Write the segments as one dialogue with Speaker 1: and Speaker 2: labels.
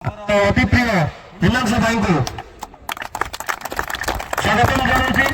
Speaker 1: अति प्रिय हिमांशु भाई को स्वागत जनाऊँगी।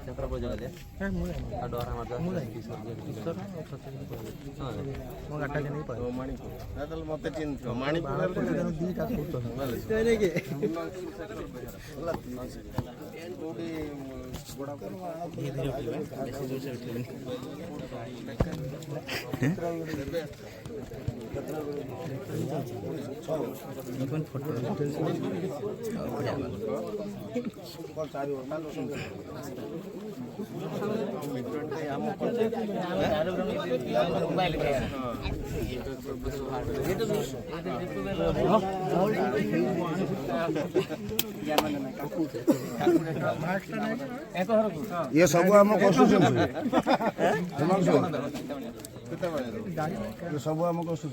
Speaker 2: Siapa bojol aja? Ada orang ada. Mau kata gini pak? Manipur. Natal mau pecin. Manipur ada di kasut. Ini ke?
Speaker 3: ये सब आम कष्ट ये सब आम कष्ट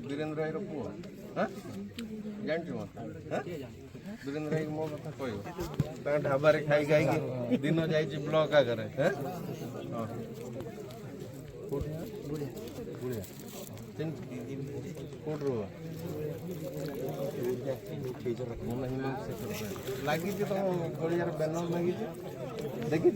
Speaker 4: वीरेंद्र भाई पुओ जानती वीरेंद्र भाई मो कथा कह ढाबा खाई खाई दिन जाई ब्लॉक आगे कोट रो लगी तो गड़ियार बैनर लगी देखी